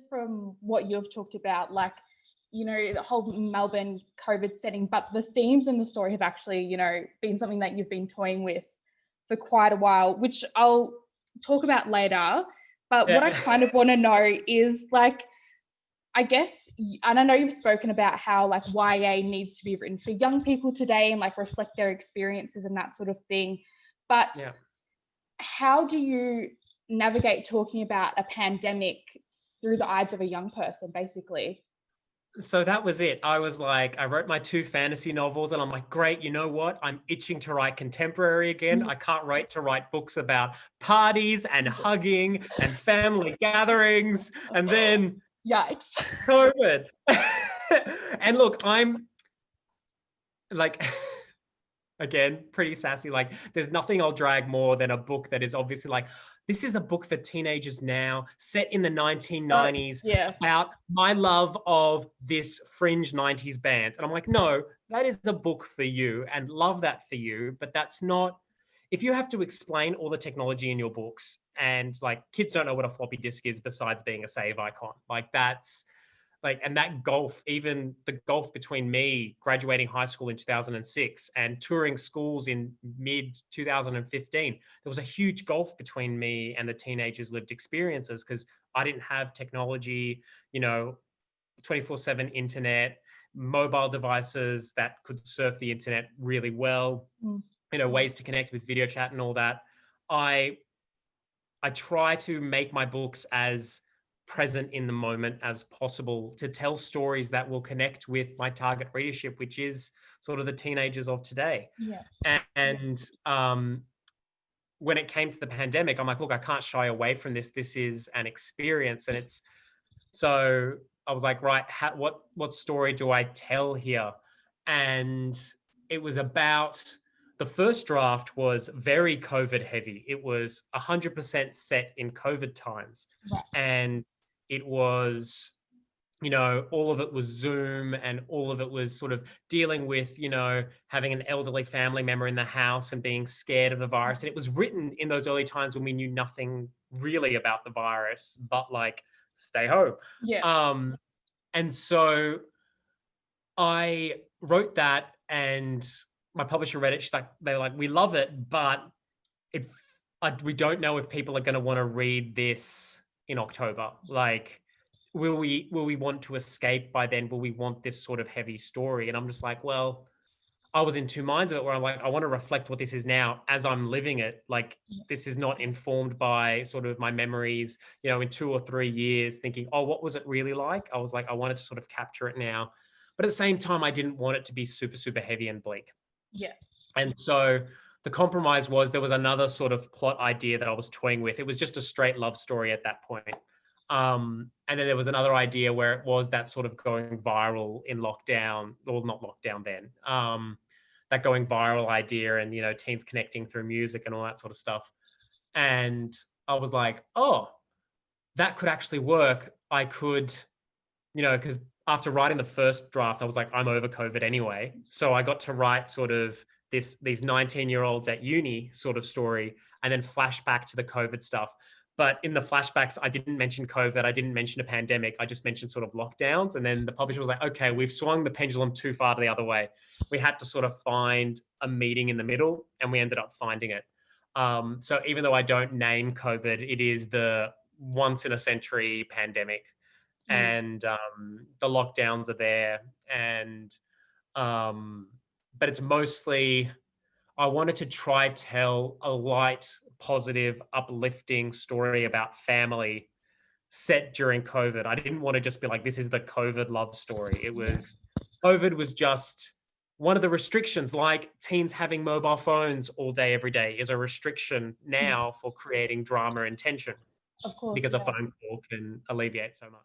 just from what you've talked about, like, you know, the whole Melbourne COVID setting, but the themes in the story have actually, you know, been something that you've been toying with for quite a while, which I'll talk about later. But what I Yeah. kind of want to know is, like, I guess, and I know you've spoken about how like YA needs to be written for young people today and like reflect their experiences and that sort of thing. But Yeah. how do you navigate talking about a pandemic through the eyes of a young person, basically? So that was it. I was like, I wrote my 2 fantasy novels and I'm like, great, you know what? I'm itching to write contemporary again. Mm. I can't wait to write books about parties and hugging and family gatherings. And then Yikes. COVID. And look, I'm like, again, pretty sassy. Like, there's nothing I'll drag more than a book that is obviously like, this is a book for teenagers now, set in the 1990s, Yeah. about my love of this fringe 90s band. And I'm like, no, that is a book for you and love that for you. But that's not, if you have to explain all the technology in your books and like kids don't know what a floppy disk is besides being a save icon, like that's, like, and that gulf, even the gulf between me graduating high school in 2006 and touring schools in mid 2015, there was a huge gulf between me and the teenagers' lived experiences because I didn't have technology, you know, 24/7 internet, mobile devices that could surf the internet really well, Mm. you know, ways to connect with video chat and all that. I I try to make my books as present in the moment as possible to tell stories that will connect with my target readership, which is sort of the teenagers of today. Yeah. And when it came to the pandemic, I'm like, look, I can't shy away from this. This is an experience, and it's so. I was like, right, what story do I tell here? And it was about, the first draft was very COVID heavy. It was 100% set in COVID times. Right. And it was, you know, all of it was Zoom and all of it was sort of dealing with, you know, having an elderly family member in the house and being scared of the virus. And it was written in those early times when we knew nothing really about the virus, but like, stay home. Yeah. Um, and so I wrote that and my publisher read it. She's like, they're like, we love it, but it, we don't know if people are going to want to read this in October. Like, will we want to escape by then? Will we want this sort of heavy story? And I'm just like, well, I was in two minds of it where I'm like, I want to reflect what this is now as I'm living it. Like, this is not informed by sort of my memories, you know, in 2 or 3 years thinking, oh, what was it really like? I was like, I wanted to sort of capture it now. But at the same time, I didn't want it to be super, super heavy and bleak. Yeah. And so the compromise was there was another sort of plot idea that I was toying with. It was just a straight love story at that point. And then there was another idea where it was that sort of going viral in lockdown, or not lockdown then, that going viral idea and, you know, teens connecting through music and all that sort of stuff. And I was like, oh, that could actually work. I could, you know, because after writing the first draft, I was like, I'm over COVID anyway. So I got to write sort of these 19-year-olds at uni sort of story and then flash back to the COVID stuff. But in the flashbacks, I didn't mention COVID. I didn't mention a pandemic. I just mentioned sort of lockdowns. And then the publisher was like, okay, we've swung the pendulum too far to the other way. We had to sort of find a meeting in the middle, and we ended up finding it. So even though I don't name COVID, it is the once in a century pandemic, and the lockdowns are there. And but it's mostly, I wanted to try tell a light, positive, uplifting story about family set during COVID. I didn't want to just be like, this is the COVID love story. It was, COVID was just one of the restrictions, like teens having mobile phones all day, every day is a restriction now for creating drama and tension Of course. because a Yeah. phone call can alleviate so much.